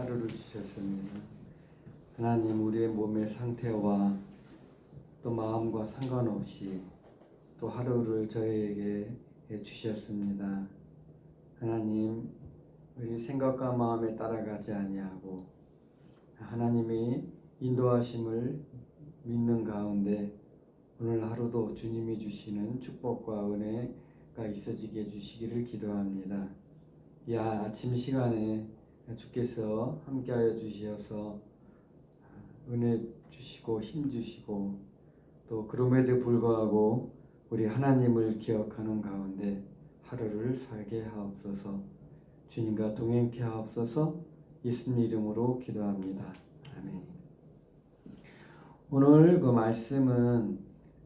하루를 주셨습니다. 하나님, 우리의 몸의 상태와 또 마음과 상관없이 또 하루를 저희에게 주셨습니다. 하나님, 우리 생각과 마음에 따라가지 아니하고 하나님이 인도하심을 믿는 가운데 오늘 하루도 주님이 주시는 축복과 은혜가 있어지게 해주시기를 기도합니다. 이 아침 시간에 주께서 함께하여 주셔서 은혜 주시고 힘 주시고 또 그럼에도 불구하고 우리 하나님을 기억하는 가운데 하루를 살게 하옵소서. 주님과 동행케 하옵소서. 예수님 이름으로 기도합니다. 아멘. 오늘 그 말씀은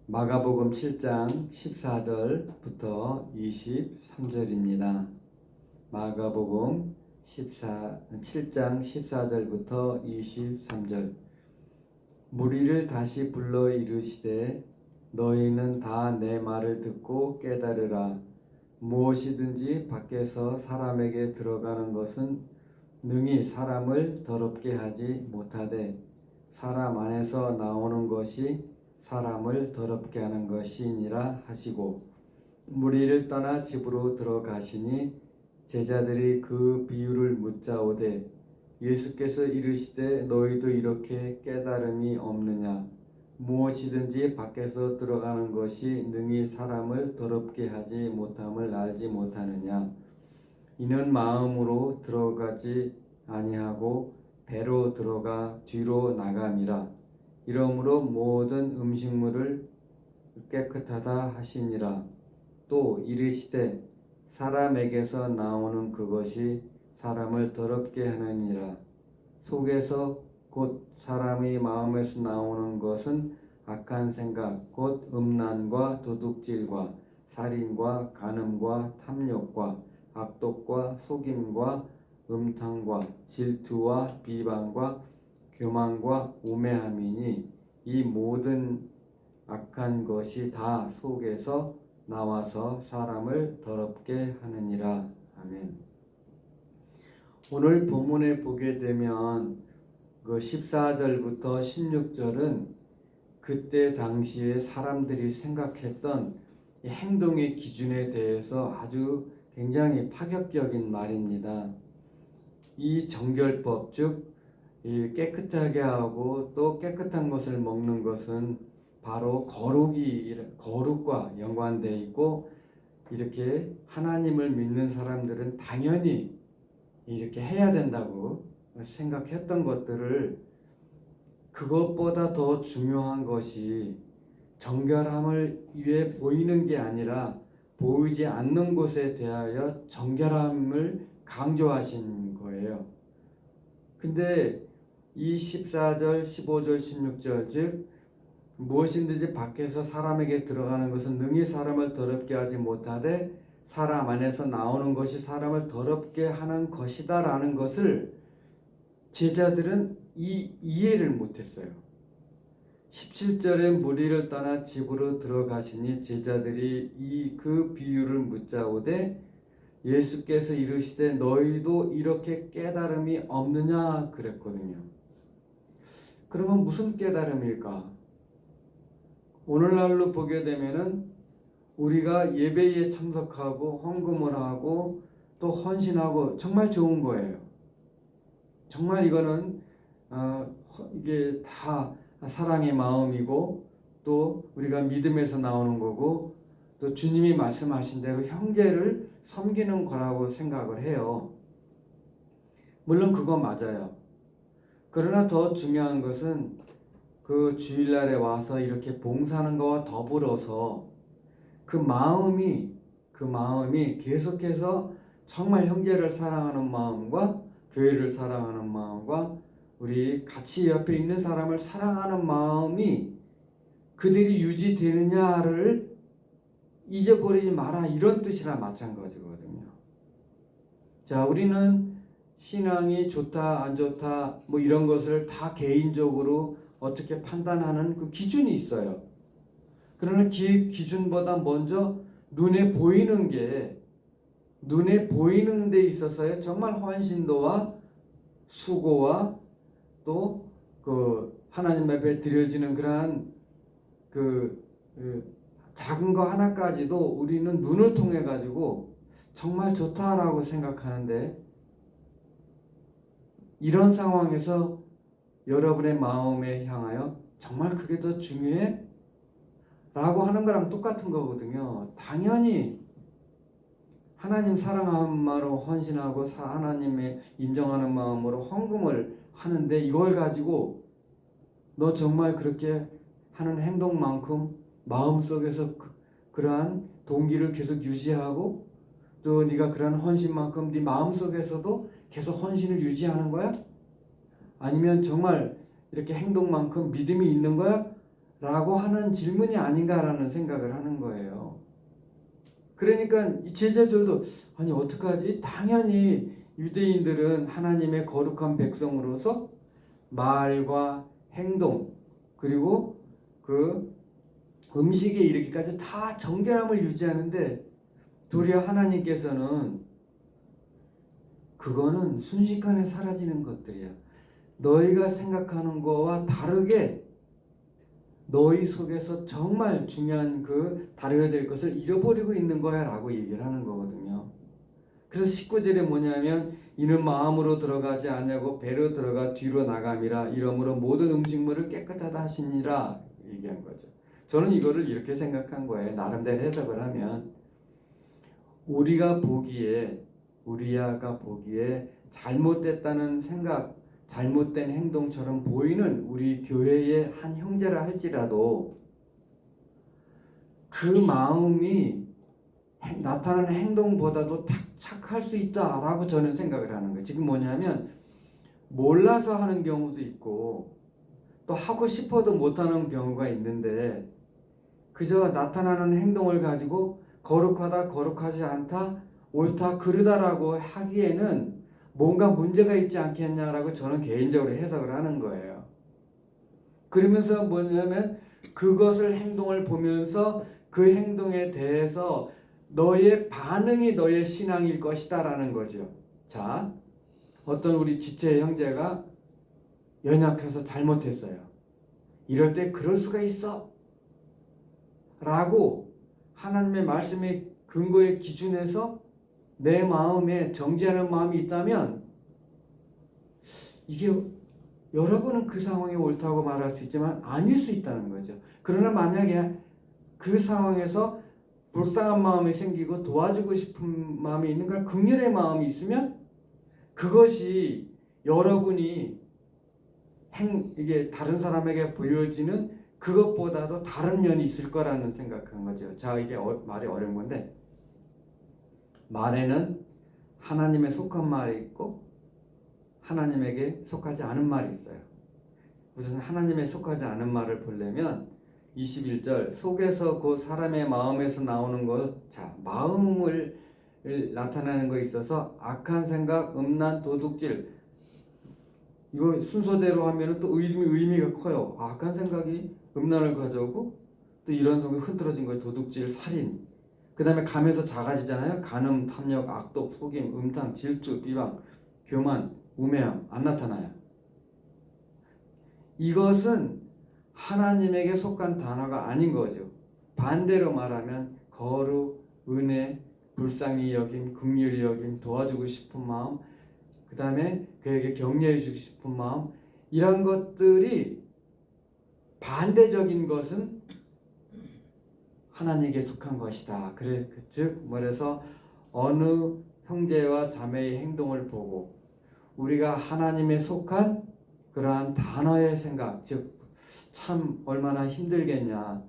마가복음 7장 14절부터 23절입니다. 마가복음 7장 14절부터 23절. 무리를 다시 불러 이르시되 너희는 다 내 말을 듣고 깨달으라. 무엇이든지 밖에서 사람에게 들어가는 것은 능히 사람을 더럽게 하지 못하되 사람 안에서 나오는 것이 사람을 더럽게 하는 것이니라 하시고 무리를 떠나 집으로 들어가시니 제자들이 그 비유를 묻자오되 예수께서 이르시되 너희도 이렇게 깨달음이 없느냐. 무엇이든지 밖에서 들어가는 것이 능히 사람을 더럽게 하지 못함을 알지 못하느냐. 이는 마음으로 들어가지 아니하고 배로 들어가 뒤로 나감이라. 이러므로 모든 음식물을 깨끗하다 하시니라. 또 이르시되 사람에게서 나오는 그것이 사람을 더럽게 하느니라. 속에서 곧 사람의 마음에서 나오는 것은 악한 생각 곧 음란과 도둑질과 살인과 간음과 탐욕과 악독과 속임과 음탕과 질투와 비방과 교만과 우매함이니 이 모든 악한 것이 다 속에서 나와서 사람을 더럽게 하느니라. 아멘. 오늘 본문에 보게 되면 그 14절부터 16절은 그때 당시에 사람들이 생각했던 행동의 기준에 대해서 아주 굉장히 파격적인 말입니다. 이 정결법, 즉 깨끗하게 하고 또 깨끗한 것을 먹는 것은 바로 거룩과 연관되어 있고 이렇게 하나님을 믿는 사람들은 당연히 이렇게 해야 된다고 생각했던 것들을 그것보다 더 중요한 것이 정결함을 위해 보이는 게 아니라 보이지 않는 곳에 대하여 정결함을 강조하신 거예요. 근데 이 14절, 15절, 16절 즉 무엇인든지 밖에서 사람에게 들어가는 것은 능히 사람을 더럽게 하지 못하되 사람 안에서 나오는 것이 사람을 더럽게 하는 것이다 라는 것을 제자들은 이해를 못했어요. 17절에 무리를 떠나 집으로 들어가시니 제자들이 그 비유를 묻자오되 예수께서 이르시되 너희도 이렇게 깨달음이 없느냐 그랬거든요. 그러면 무슨 깨달음일까? 오늘날로 보게 되면은 우리가 예배에 참석하고 헌금을 하고 또 헌신하고 정말 좋은 거예요. 정말 이거는 이게 다 사랑의 마음이고 또 우리가 믿음에서 나오는 거고 또 주님이 말씀하신 대로 형제를 섬기는 거라고 생각을 해요. 물론 그거 맞아요. 그러나 더 중요한 것은 그 주일날에 와서 이렇게 봉사하는 거와 더불어서 그 마음이 계속해서 정말 형제를 사랑하는 마음과 교회를 사랑하는 마음과 우리 같이 옆에 있는 사람을 사랑하는 마음이 그들이 유지되느냐를 잊어버리지 마라 이런 뜻이랑 마찬가지거든요. 자, 우리는 신앙이 좋다 안 좋다 뭐 이런 것을 다 개인적으로 어떻게 판단하는 그 기준이 있어요. 그러나 기준보다 먼저 눈에 보이는 데 있어서의 정말 헌신도와 수고와 또 그 하나님 앞에 드려지는 그러한 그 작은 거 하나까지도 우리는 눈을 통해 가지고 정말 좋다라고 생각하는데, 이런 상황에서 여러분의 마음에 향하여 정말 그게 더 중요해? 라고 하는 거랑 똑같은 거거든요. 당연히 하나님 사랑하는 마음으로 헌신하고 하나님의 인정하는 마음으로 헌금을 하는데, 이걸 가지고 너 정말 그렇게 하는 행동만큼 마음속에서 그러한 동기를 계속 유지하고 또 네가 그러한 헌신만큼 네 마음속에서도 계속 헌신을 유지하는 거야? 아니면 정말 이렇게 행동만큼 믿음이 있는 거야? 라고 하는 질문이 아닌가라는 생각을 하는 거예요. 그러니까 이 제자들도 아니 어떡하지? 당연히 유대인들은 하나님의 거룩한 백성으로서 말과 행동 그리고 그 음식에 이르기까지 다 정결함을 유지하는데, 도리어 하나님께서는 그거는 순식간에 사라지는 것들이야. 너희가 생각하는 거와 다르게 너희 속에서 정말 중요한 그 다뤄야 될 것을 잃어버리고 있는 거야 라고 얘기를 하는 거거든요. 그래서 19절에 뭐냐면 이는 마음으로 들어가지 아니하고 배로 들어가 뒤로 나감이라 이러므로 모든 음식물을 깨끗하다 하시니라 얘기한 거죠. 저는 이거를 이렇게 생각한 거예요. 나름대로 해석을 하면 우리가 보기에 잘못됐다는 생각, 잘못된 행동처럼 보이는 우리 교회의 한 형제라 할지라도 그 마음이 나타나는 행동보다도 착할 수 있다라고 저는 생각을 하는 거예요. 지금 뭐냐면 몰라서 하는 경우도 있고 또 하고 싶어도 못하는 경우가 있는데, 그저 나타나는 행동을 가지고 거룩하다, 거룩하지 않다, 옳다, 그르다라고 하기에는 뭔가 문제가 있지 않겠냐라고 저는 개인적으로 해석을 하는 거예요. 그러면서 뭐냐면 그것을 행동을 보면서 그 행동에 대해서 너의 반응이 너의 신앙일 것이다라는 거죠. 자, 어떤 우리 지체 형제가 연약해서 잘못했어요. 이럴 때 그럴 수가 있어 라고 하나님의 말씀의 근거의 기준에서 내 마음에 정죄하는 마음이 있다면, 이게 여러분은 그 상황이 옳다고 말할 수 있지만 아닐 수 있다는 거죠. 그러나 만약에 그 상황에서 불쌍한 마음이 생기고 도와주고 싶은 마음이 있는 걸, 긍휼의 마음이 있으면 그것이 여러분이 이게 다른 사람에게 보여지는 그것보다도 다른 면이 있을 거라는 생각한 거죠. 자, 이게 말이 어려운 건데, 말에는 하나님에 속한 말이 있고 하나님에게 속하지 않은 말이 있어요. 우선 하나님에 속하지 않은 말을 보려면 21절 속에서 그 사람의 마음에서 나오는 것, 자, 마음을 나타내는 거에 있어서 악한 생각, 음란, 도둑질, 이거 순서대로 하면 또 의미가 커요. 악한 생각이 음란을 가져오고 또 이런 성이 흐트러진 거예요. 도둑질, 살인. 그 다음에 감에서 작아지잖아요. 간음, 탐욕, 악독, 속임, 음탕, 질투, 비방, 교만, 우매함 안 나타나요. 이것은 하나님에게 속한 단어가 아닌 거죠. 반대로 말하면 거룩, 은혜, 불쌍히 여김, 긍휼히 여김, 도와주고 싶은 마음, 그 다음에 그에게 격려해 주고 싶은 마음, 이런 것들이 반대적인 것은 하나님에게 속한 것이다. 즉 뭐래서 어느 형제와 자매의 행동을 보고 우리가 하나님에 속한 그러한 단어의 생각, 즉 참 얼마나 힘들겠냐,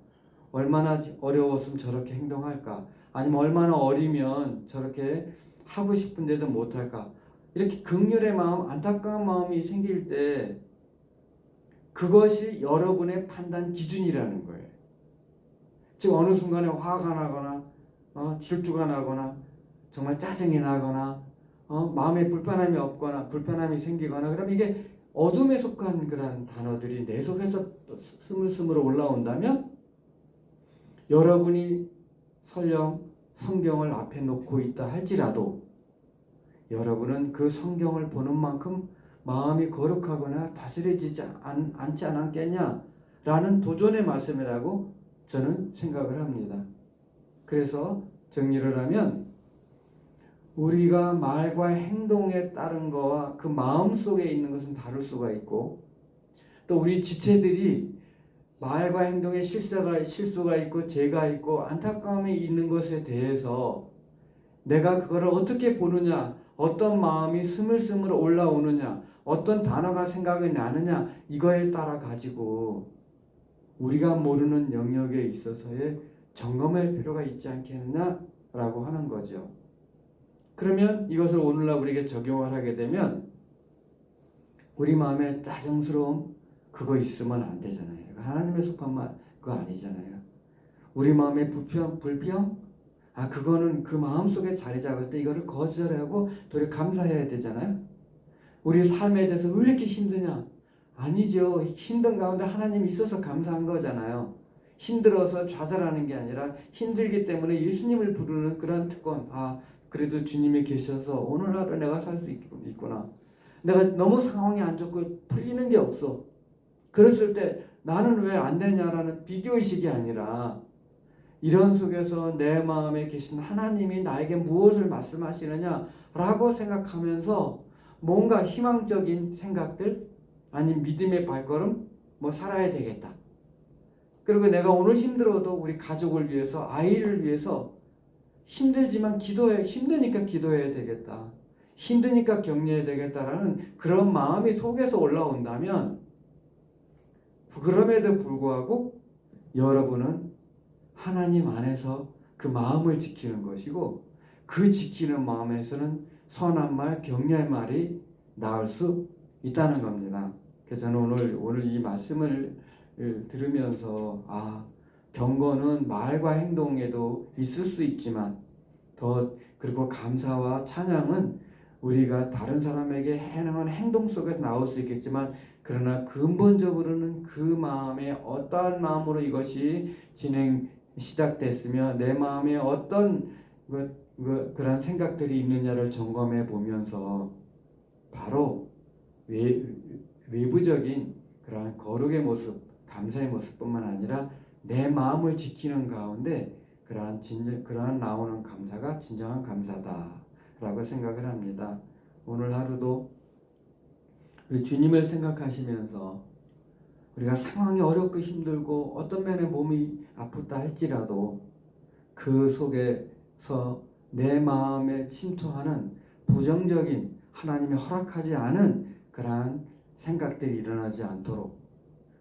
얼마나 어려웠으면 저렇게 행동할까, 아니면 얼마나 어리면 저렇게 하고 싶은데도 못할까, 이렇게 긍휼의 마음, 안타까운 마음이 생길 때 그것이 여러분의 판단 기준이라는 거예요. 즉 어느 순간에 화가 나거나 질투가 나거나 정말 짜증이 나거나 마음에 불편함이 생기거나, 그럼 이게 어둠에 속한 그런 단어들이 내 속에서 스물스물 올라온다면, 여러분이 설령 성경을 앞에 놓고 있다 할지라도 여러분은 그 성경을 보는 만큼 마음이 거룩하거나 다스려지지 않지 않았겠냐 라는 도전의 말씀이라고 저는 생각을 합니다. 그래서 정리를 하면 우리가 말과 행동에 따른 거와 그 마음 속에 있는 것은 다를 수가 있고, 또 우리 지체들이 말과 행동에 실수가 있고 죄가 있고 안타까움이 있는 것에 대해서 내가 그거를 어떻게 보느냐, 어떤 마음이 스물스물 올라오느냐, 어떤 단어가 생각이 나느냐, 이거에 따라 가지고 우리가 모르는 영역에 있어서의 점검할 필요가 있지 않겠느냐라고 하는 거죠. 그러면 이것을 오늘날 우리에게 적용을 하게 되면 우리 마음에 짜증스러움 그거 있으면 안 되잖아요. 하나님의 속한 말 그거 아니잖아요. 우리 마음에 불평 그거는 그 마음속에 자리 잡을 때 이거를 거절하고 도리어 감사해야 되잖아요. 우리 삶에 대해서 왜 이렇게 힘드냐? 아니죠. 힘든 가운데 하나님이 있어서 감사한 거잖아요. 힘들어서 좌절하는 게 아니라 힘들기 때문에 예수님을 부르는 그런 특권. 그래도 주님이 계셔서 오늘 하루 내가 살 수 있구나. 내가 너무 상황이 안 좋고 풀리는 게 없어. 그랬을 때 나는 왜 안 되냐라는 비교의식이 아니라 이런 속에서 내 마음에 계신 하나님이 나에게 무엇을 말씀하시느냐라고 생각하면서 뭔가 희망적인 생각들 아니면 믿음의 발걸음 살아야 되겠다. 그리고 내가 오늘 힘들어도 우리 가족을 위해서 아이를 위해서 힘들지만 힘드니까 기도해야 되겠다. 힘드니까 격려해야 되겠다라는 그런 마음이 속에서 올라온다면 그럼에도 불구하고 여러분은 하나님 안에서 그 마음을 지키는 것이고 그 지키는 마음에서는 선한 말, 격려의 말이 나올 수 있다는 겁니다. 그래서 저는 오늘 이 말씀을 들으면서 경건은 말과 행동에도 있을 수 있지만 그리고 감사와 찬양은 우리가 다른 사람에게 행하는 행동 속에 나올 수 있겠지만 그러나 근본적으로는 그 마음에 어떠한 마음으로 이것이 시작됐으며 내 마음에 어떤 그런 생각들이 있느냐를 점검해 보면서 바로 외부적인 그런 거룩의 모습, 감사의 모습뿐만 아니라 내 마음을 지키는 가운데 그러한 나오는 감사가 진정한 감사다라고 생각을 합니다. 오늘 하루도 우리 주님을 생각하시면서 우리가 상황이 어렵고 힘들고 어떤 면에 몸이 아프다 할지라도 그 속에서 내 마음에 침투하는 부정적인 하나님이 허락하지 않은 그러한 생각들이 일어나지 않도록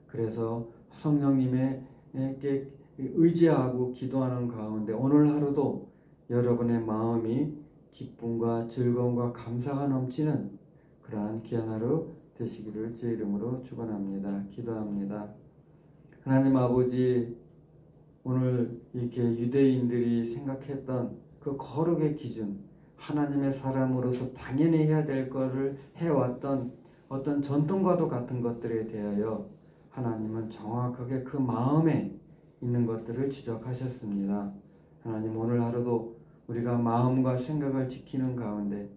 그래서 성령님에게 의지하고 기도하는 가운데 오늘 하루도 여러분의 마음이 기쁨과 즐거움과 감사가 넘치는 그러한 귀한 하루 되시기를 제 이름으로 축원합니다. 기도합니다. 하나님 아버지, 오늘 이렇게 유대인들이 생각했던 그 거룩의 기준, 하나님의 사람으로서 당연히 해야 될 것을 해왔던 어떤 전통과도 같은 것들에 대하여 하나님은 정확하게 그 마음에 있는 것들을 지적하셨습니다. 하나님, 오늘 하루도 우리가 마음과 생각을 지키는 가운데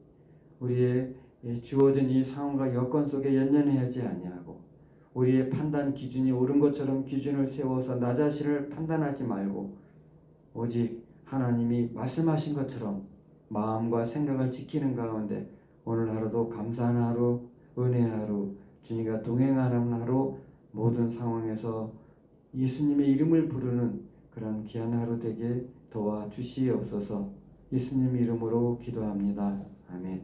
우리의 주어진 이 상황과 여건 속에 연연하지 아니하고 우리의 판단 기준이 옳은 것처럼 기준을 세워서 나 자신을 판단하지 말고 오직 하나님이 말씀하신 것처럼 마음과 생각을 지키는 가운데 오늘 하루도 감사하는 하루, 은혜의 하루, 주님과 동행하는 하루, 모든 상황에서 예수님의 이름을 부르는 그런 귀한 하루 되게 도와주시옵소서. 예수님 이름으로 기도합니다. 아멘.